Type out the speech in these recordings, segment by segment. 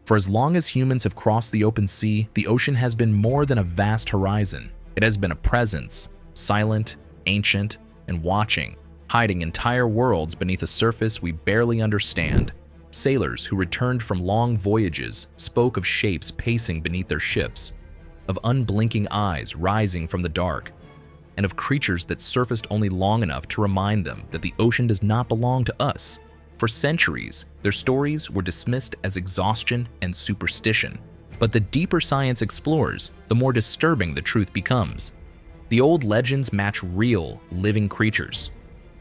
For as long as humans have crossed the open sea, the ocean has been more than a vast horizon. It has been a presence, silent, ancient, and watching, hiding entire worlds beneath a surface we barely understand. Sailors who returned from long voyages spoke of shapes pacing beneath their ships, of unblinking eyes rising from the dark, and of creatures that surfaced only long enough to remind them that the ocean does not belong to us. For centuries, their stories were dismissed as exhaustion and superstition. But the deeper science explores, the more disturbing the truth becomes. The old legends match real, living creatures.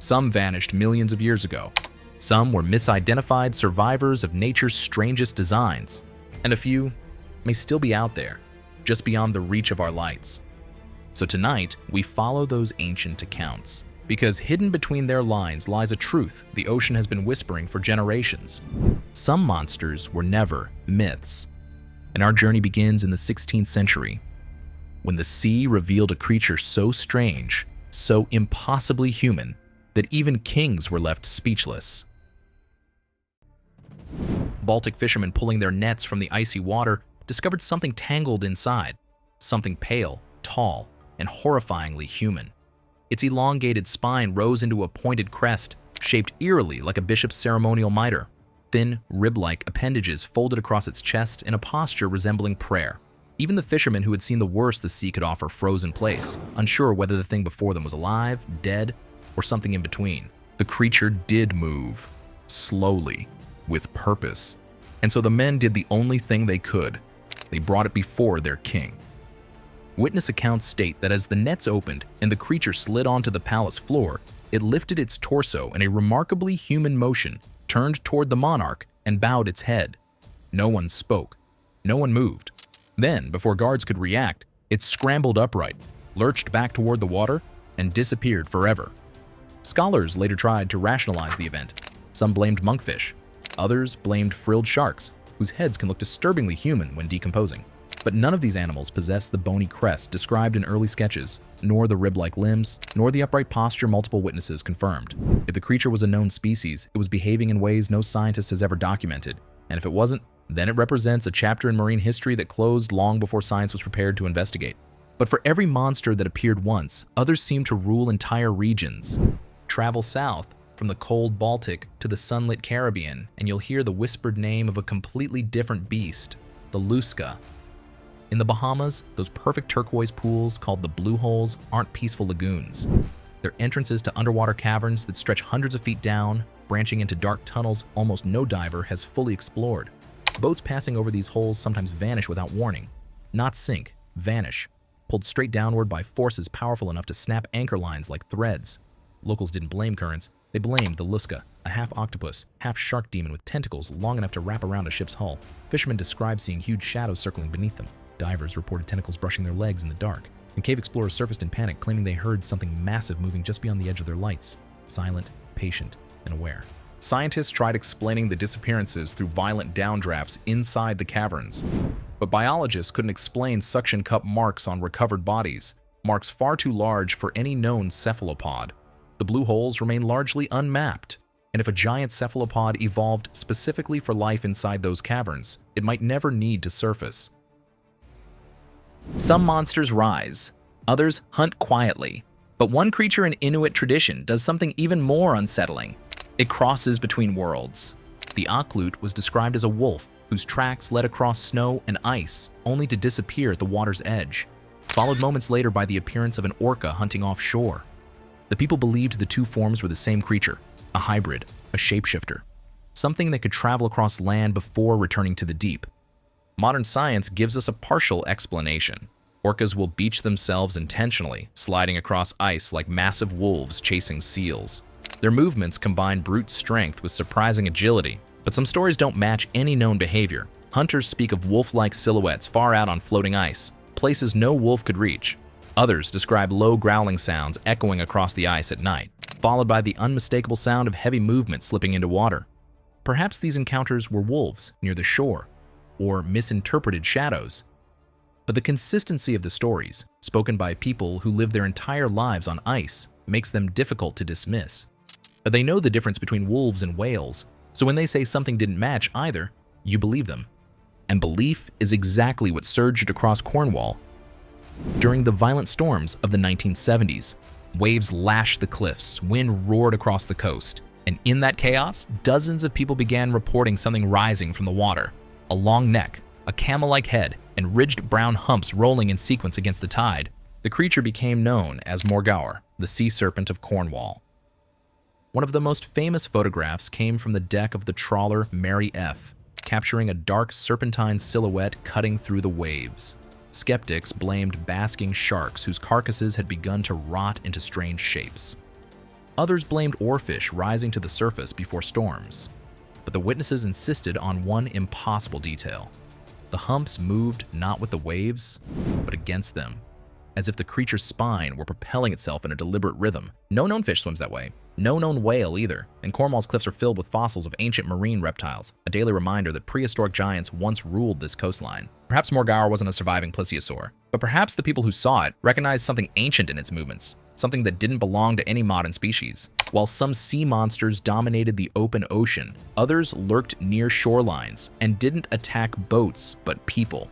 Some vanished millions of years ago. Some were misidentified survivors of nature's strangest designs. And a few may still be out there, just beyond the reach of our lights. So tonight, we follow those ancient accounts, because hidden between their lines lies a truth the ocean has been whispering for generations. Some monsters were never myths, and our journey begins in the 16th century, when the sea revealed a creature so strange, so impossibly human, that even kings were left speechless. Baltic fishermen pulling their nets from the icy water discovered something tangled inside, something pale, tall, and horrifyingly human. Its elongated spine rose into a pointed crest, shaped eerily like a bishop's ceremonial mitre. Thin, rib-like appendages folded across its chest in a posture resembling prayer. Even the fishermen who had seen the worst the sea could offer froze in place, unsure whether the thing before them was alive, dead, or something in between. The creature did move, slowly, with purpose. And so the men did the only thing they could. They brought it before their king. Witness accounts state that as the nets opened and the creature slid onto the palace floor, it lifted its torso in a remarkably human motion, turned toward the monarch, and bowed its head. No one spoke. No one moved. Then, before guards could react, it scrambled upright, lurched back toward the water, and disappeared forever. Scholars later tried to rationalize the event. Some blamed monkfish. Others blamed frilled sharks, whose heads can look disturbingly human when decomposing. But none of these animals possess the bony crest described in early sketches, nor the rib-like limbs, nor the upright posture multiple witnesses confirmed. If the creature was a known species, it was behaving in ways no scientist has ever documented. And if it wasn't, then it represents a chapter in marine history that closed long before science was prepared to investigate. But for every monster that appeared once, others seem to rule entire regions. Travel south, from the cold Baltic to the sunlit Caribbean, and you'll hear the whispered name of a completely different beast, the Luska. In the Bahamas, those perfect turquoise pools called the blue holes aren't peaceful lagoons. They're entrances to underwater caverns that stretch hundreds of feet down, branching into dark tunnels almost no diver has fully explored. Boats passing over these holes sometimes vanish without warning. Not sink, vanish, pulled straight downward by forces powerful enough to snap anchor lines like threads. Locals didn't blame currents, they blamed the Luska, a half-octopus, half-shark demon with tentacles long enough to wrap around a ship's hull. Fishermen described seeing huge shadows circling beneath them. Divers reported tentacles brushing their legs in the dark, and cave explorers surfaced in panic, claiming they heard something massive moving just beyond the edge of their lights, silent, patient, and aware. Scientists tried explaining the disappearances through violent downdrafts inside the caverns, but biologists couldn't explain suction cup marks on recovered bodies, marks far too large for any known cephalopod. The blue holes remain largely unmapped, and if a giant cephalopod evolved specifically for life inside those caverns, it might never need to surface. Some monsters rise, others hunt quietly. But one creature in Inuit tradition does something even more unsettling. It crosses between worlds. The Aklut was described as a wolf whose tracks led across snow and ice, only to disappear at the water's edge, followed moments later by the appearance of an orca hunting offshore. The people believed the two forms were the same creature, a hybrid, a shapeshifter, something that could travel across land before returning to the deep. Modern science gives us a partial explanation. Orcas will beach themselves intentionally, sliding across ice like massive wolves chasing seals. Their movements combine brute strength with surprising agility, but some stories don't match any known behavior. Hunters speak of wolf-like silhouettes far out on floating ice, places no wolf could reach. Others describe low growling sounds echoing across the ice at night, followed by the unmistakable sound of heavy movement slipping into water. Perhaps these encounters were wolves near the shore, or misinterpreted shadows. But the consistency of the stories, spoken by people who live their entire lives on ice, makes them difficult to dismiss. They know the difference between wolves and whales, so when they say something didn't match either, you believe them. And belief is exactly what surged across Cornwall during the violent storms of the 1970s. Waves lashed the cliffs, wind roared across the coast, and in that chaos, dozens of people began reporting something rising from the water. A long neck, a camel-like head, and ridged brown humps rolling in sequence against the tide. The creature became known as Morgaur, the sea serpent of Cornwall. One of the most famous photographs came from the deck of the trawler Mary F., capturing a dark serpentine silhouette cutting through the waves. Skeptics blamed basking sharks whose carcasses had begun to rot into strange shapes. Others blamed oarfish rising to the surface before storms. But the witnesses insisted on one impossible detail. The humps moved not with the waves, but against them, as if the creature's spine were propelling itself in a deliberate rhythm. No known fish swims that way. No known whale either, and Cornwall's cliffs are filled with fossils of ancient marine reptiles, a daily reminder that prehistoric giants once ruled this coastline. Perhaps Morgaur wasn't a surviving plesiosaur, but perhaps the people who saw it recognized something ancient in its movements, something that didn't belong to any modern species. While some sea monsters dominated the open ocean, others lurked near shorelines and didn't attack boats but people.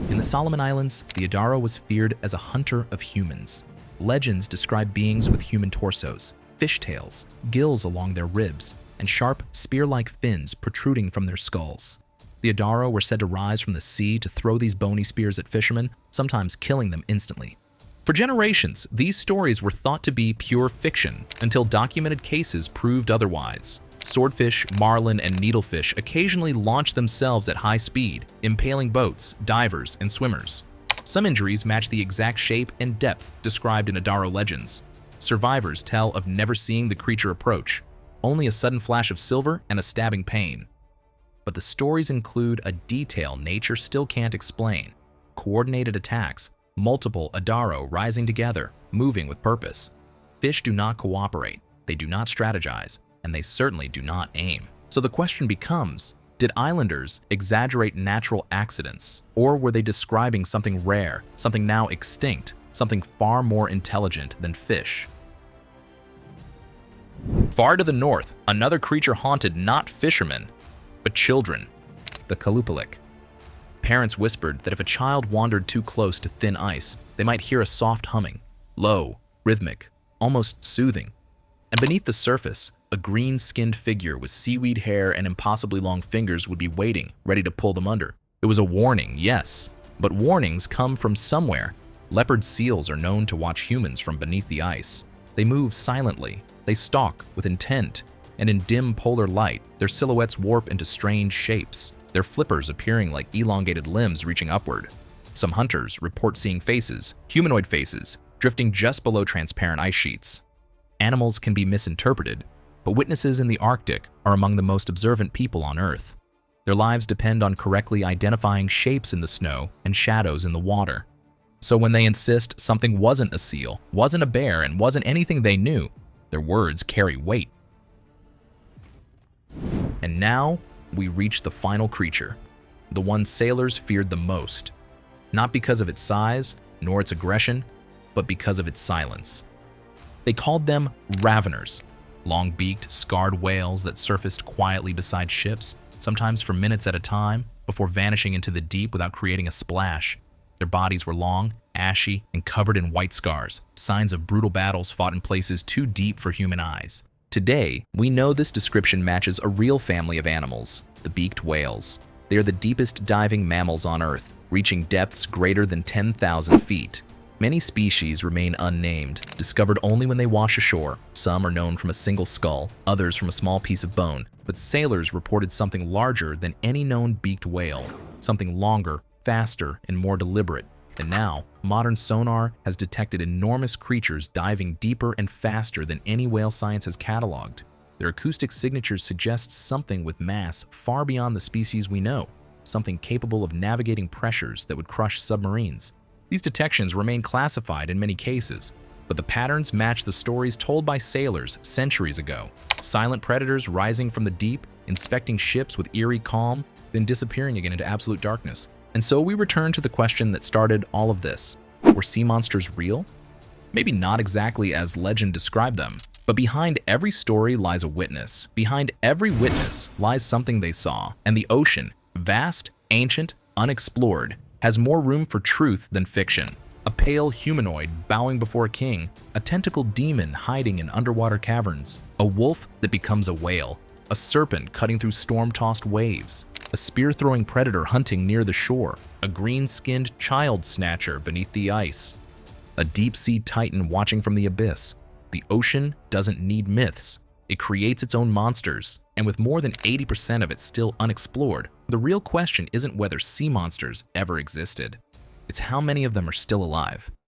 In the Solomon Islands, the adaro was feared as a hunter of humans. Legends describe beings with human torsos, fishtails, gills along their ribs, and sharp, spear-like fins protruding from their skulls. The adaro were said to rise from the sea to throw these bony spears at fishermen, sometimes killing them instantly. For generations, these stories were thought to be pure fiction until documented cases proved otherwise. Swordfish, marlin, and needlefish occasionally launch themselves at high speed, impaling boats, divers, and swimmers. Some injuries match the exact shape and depth described in adaro legends. Survivors tell of never seeing the creature approach, only a sudden flash of silver and a stabbing pain. But the stories include a detail nature still can't explain: coordinated attacks, multiple adaro rising together, moving with purpose. Fish do not cooperate, they do not strategize, and they certainly do not aim. So the question becomes, did islanders exaggerate natural accidents, or were they describing something rare, something now extinct, something far more intelligent than fish? Far to the north, another creature haunted not fishermen, but children, the kalupalik. Parents whispered that if a child wandered too close to thin ice, they might hear a soft humming, low, rhythmic, almost soothing. And beneath the surface, a green-skinned figure with seaweed hair and impossibly long fingers would be waiting, ready to pull them under. It was a warning, yes, but warnings come from somewhere. Leopard seals are known to watch humans from beneath the ice. They move silently, they stalk with intent, and in dim polar light, their silhouettes warp into strange shapes, their flippers appearing like elongated limbs reaching upward. Some hunters report seeing faces, humanoid faces, drifting just below transparent ice sheets. Animals can be misinterpreted, but witnesses in the Arctic are among the most observant people on Earth. Their lives depend on correctly identifying shapes in the snow and shadows in the water. So when they insist something wasn't a seal, wasn't a bear, and wasn't anything they knew, their words carry weight. And now, we reach the final creature, the one sailors feared the most, not because of its size, nor its aggression, but because of its silence. They called them raveners, long-beaked, scarred whales that surfaced quietly beside ships, sometimes for minutes at a time, before vanishing into the deep without creating a splash. Their bodies were long, ashy, and covered in white scars, signs of brutal battles fought in places too deep for human eyes. Today, we know this description matches a real family of animals, the beaked whales. They are the deepest diving mammals on Earth, reaching depths greater than 10,000 feet. Many species remain unnamed, discovered only when they wash ashore. Some are known from a single skull, others from a small piece of bone, but sailors reported something larger than any known beaked whale, something longer, faster, and more deliberate. And now, modern sonar has detected enormous creatures diving deeper and faster than any whale science has cataloged. Their acoustic signatures suggest something with mass far beyond the species we know, something capable of navigating pressures that would crush submarines. These detections remain classified in many cases, but the patterns match the stories told by sailors centuries ago. Silent predators rising from the deep, inspecting ships with eerie calm, then disappearing again into absolute darkness. And so we return to the question that started all of this. Were sea monsters real? Maybe not exactly as legend described them, But behind every story lies a witness. Behind every witness lies something they saw. And the ocean, vast, ancient, unexplored, has more room for truth than fiction. A pale humanoid bowing before a king, a tentacled demon hiding in underwater caverns, a wolf that becomes a whale, a serpent cutting through storm-tossed waves, a spear-throwing predator hunting near the shore, a green-skinned child snatcher beneath the ice, a deep-sea titan watching from the abyss. The ocean doesn't need myths. It creates its own monsters, and with more than 80% of it still unexplored, the real question isn't whether sea monsters ever existed. It's how many of them are still alive.